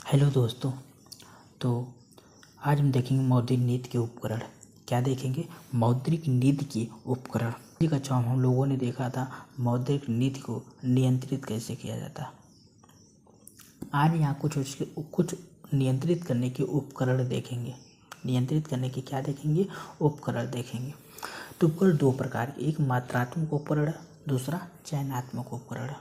Hello दोस्तों। तो आज हम देखेंगे मौद्रिक नीति के उपकरण। क्या देखेंगे? मौद्रिक नीति के उपकरण। पिछली कक्षा में हम लोगों ने देखा था मौद्रिक नीति को नियंत्रित कैसे किया जाता। आज यहाँ कुछ नियंत्रित करने के उपकरण देखेंगे। नियंत्रित करने के क्या देखेंगे? उपकरण देखेंगे। तो उपकरण दो प्रकार के, एक मात्रात्मक उपकरण, दूसरा चयनात्मक उपकरण।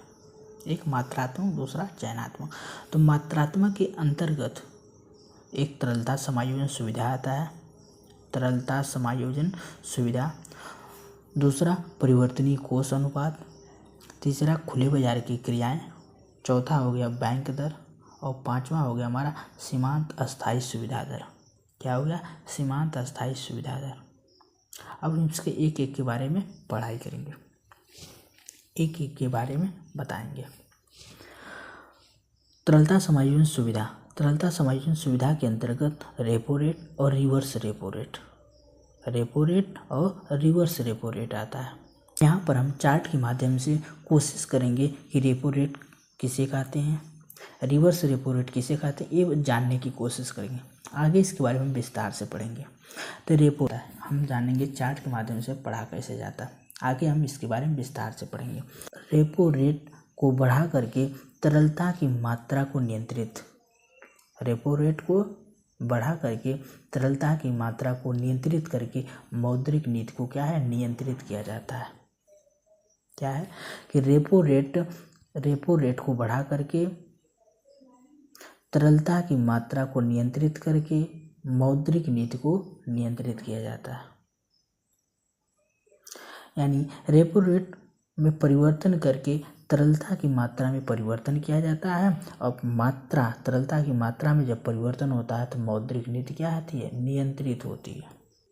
एक मात्रात्मक, दूसरा चयनात्मक। तो मात्रात्मक के अंतर्गत एक तरलता समायोजन सुविधा आता है, तरलता समायोजन सुविधा। दूसरा परिवर्तनीय कोष अनुपात। तीसरा खुले बाजार की क्रियाएं। चौथा हो गया बैंक दर। और पांचवा हो गया हमारा सीमांत अस्थायी सुविधा दर। क्या हो गया? सीमांत अस्थायी सुविधा दर। अब हम इसके एक एक के बारे में पढ़ाई करेंगे, एक एक के बारे में बताएंगे। तरलता समायोजन सुविधा। तरलता समायोजन सुविधा के अंतर्गत रेपो रेट और reverse repo rate, repo rate और रिवर्स रेपो रेट आता है। यहाँ पर हम चार्ट के माध्यम से कोशिश करेंगे कि रेपो रेट किसे कहते हैं, रिवर्स रेपो रेट किसे कहते हैं, ये जानने की कोशिश करेंगे। आगे इसके बारे में विस्तार से पढ़ेंगे। तो रेपो हम जानेंगे चार्ट के माध्यम से पढ़ा कैसे जाता है। आगे हम इसके बारे में विस्तार से पढ़ेंगे। रेपो रेट को बढ़ा करके तरलता की मात्रा को नियंत्रित, रेपो रेट को बढ़ा करके तरलता की मात्रा को नियंत्रित करके मौद्रिक नीति को क्या है? नियंत्रित किया जाता है। क्या है कि रेपो रेट को बढ़ा करके तरलता की मात्रा को नियंत्रित करके मौद्रिक नीति को नियंत्रित किया जाता है। यानी रेपो रेट में परिवर्तन करके तरलता की मात्रा में परिवर्तन किया जाता है। और तरलता की मात्रा में जब परिवर्तन होता है तो मौद्रिक नीति क्या आती है? नियंत्रित होती है।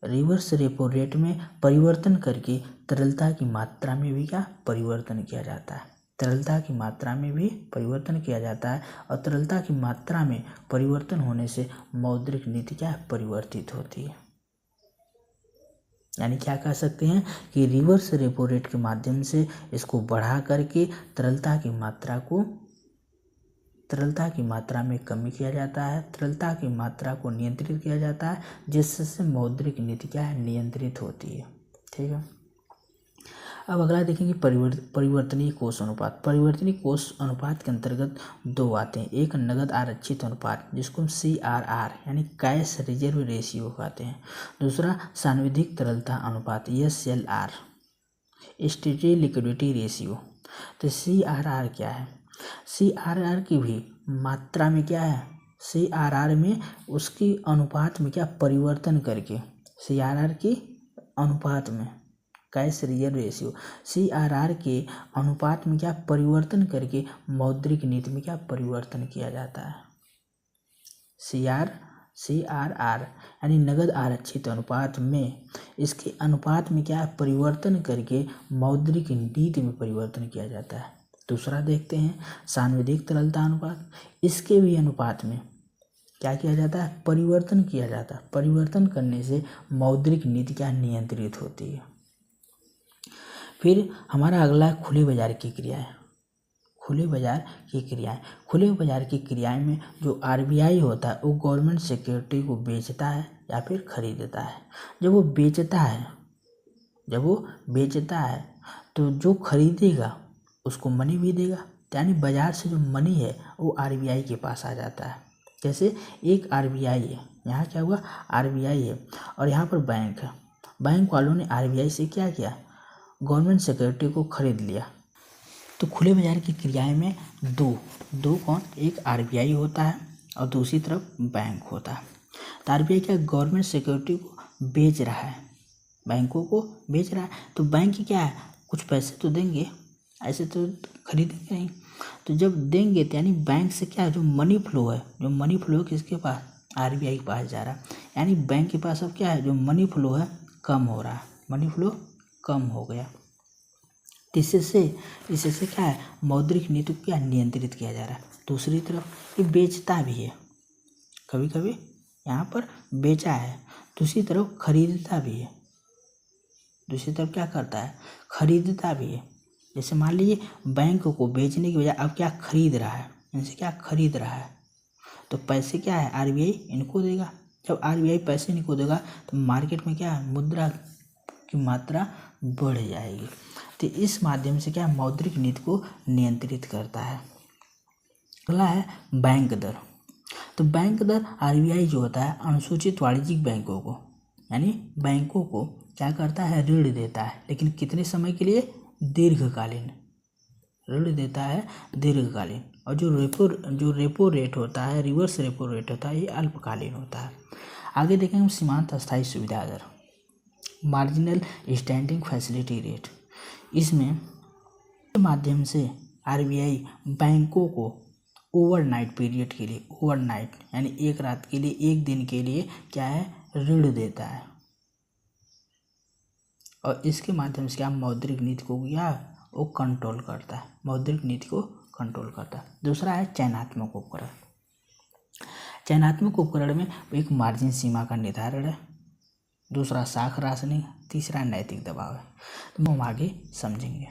रिवर्स रेपो रेट में परिवर्तन करके तरलता की मात्रा में भी क्या? परिवर्तन किया जाता है। तरलता की मात्रा में भी परिवर्तन किया जाता है और तरलता की मात्रा में परिवर्तन होने से मौद्रिक नीति क्या है? परिवर्तित होती है। यानी क्या कह सकते हैं कि रिवर्स रेपो रेट के माध्यम से इसको बढ़ा करके तरलता की मात्रा में कमी किया जाता है, तरलता की मात्रा को नियंत्रित किया जाता है, जिससे मौद्रिक नीति क्या है? नियंत्रित होती है। ठीक है। अब अगला देखेंगे परिवर्तनीय कोष अनुपात। परिवर्तनीय कोष अनुपात के अंतर्गत दो आते हैं। एक नगद आरक्षित अनुपात जिसको हम CRR यानी कैश रिजर्व रेशियो कहते हैं। दूसरा सांविधिक तरलता अनुपात SLR स्टेटरी लिक्विडिटी रेशियो। तो CRR क्या है? CRR की भी मात्रा में क्या है? CRR में उसकी अनुपात में क्या परिवर्तन करके, CRR की अनुपात में कैश रिजर्व रेशियो CRR के अनुपात में क्या परिवर्तन करके मौद्रिक नीति में क्या परिवर्तन किया जाता है। CRR यानी नगद आरक्षित अनुपात में, इसके अनुपात में क्या परिवर्तन करके मौद्रिक नीति में परिवर्तन किया जाता है। दूसरा देखते हैं सांविधिक तरलता अनुपात। इसके भी अनुपात में क्या किया जाता है? परिवर्तन किया जाता है। परिवर्तन करने से मौद्रिक नीति क्या नियंत्रित होती है। फिर हमारा अगला है खुले बाजार की क्रियाएं। खुले बाजार की क्रियाएं, खुले बाजार की क्रियाएं में जो RBI होता है वो गवर्नमेंट सिक्योरिटी को बेचता है या फिर खरीदता है। जब वो बेचता है तो जो खरीदेगा उसको मनी भी देगा, यानी बाजार से जो मनी है वो RBI के पास आ जाता है। जैसे एक RBI है, यहाँ क्या हुआ? RBI है और यहाँ पर बैंक है। बैंक वालों ने RBI से क्या किया? गवर्नमेंट सिक्योरिटी को खरीद लिया। तो खुले बाजार की क्रियाएं में दो कौन? एक RBI होता है और दूसरी तरफ बैंक होता है। तो RBI क्या गवर्नमेंट सिक्योरिटी को बेच रहा है, बैंकों को बेच रहा है। तो बैंक क्या है? कुछ पैसे तो देंगे, ऐसे तो खरीदेंगे नहीं। तो जब देंगे तो यानी बैंक से क्या जो मनी फ्लो है किसके पास? RBI के पास जा रहा है। यानी बैंक के पास अब क्या है? जो मनी फ्लो है कम हो रहा है, मनी फ्लो कम हो गया। इससे क्या है? मौद्रिक नीति को क्या नियंत्रित किया जा रहा है। दूसरी तरफ ये बेचता भी है, कभी कभी यहाँ पर बेचा है, दूसरी तरफ खरीदता भी है। दूसरी तरफ क्या करता है? खरीदता भी है। जैसे मान लीजिए बैंक को बेचने की बजाय अब क्या खरीद रहा है, इनसे क्या खरीद रहा है। तो पैसे क्या है आरबीआई इनको देगा। जब आरबीआई पैसे इनको देगा तो मार्केट में क्या है मुद्रा की मात्रा बढ़ जाएगी। तो इस माध्यम से क्या मौद्रिक नीति को नियंत्रित करता है। अगला है बैंक दर। तो बैंक दर आरबीआई जो होता है अनुसूचित वाणिज्यिक बैंकों को यानी बैंकों को क्या करता है ऋण देता है, लेकिन कितने समय के लिए दीर्घकालीन ऋण देता है दीर्घकालीन। और जो रेपो रेट होता है रिवर्स रेपो रेट होता है ये अल्पकालीन होता है। आगे देखेंगे हम सीमांत अस्थायी सुविधा दर मार्जिनल स्टैंडिंग फैसिलिटी रेट। इसमें के माध्यम से आरबीआई बैंकों को ओवरनाइट पीरियड के लिए ओवरनाइट यानी एक रात के लिए एक दिन के लिए क्या है ऋण देता है और इसके माध्यम से क्या मौद्रिक नीति को क्या वो कंट्रोल करता है मौद्रिक नीति को कंट्रोल करता है। दूसरा है चयनात्मक उपकरण। चयनात्मक उपकरण में एक मार्जिन सीमा का निर्धारण है, दूसरा साख राशनिंग, तीसरा नैतिक दबाव है। तो हम आगे समझेंगे।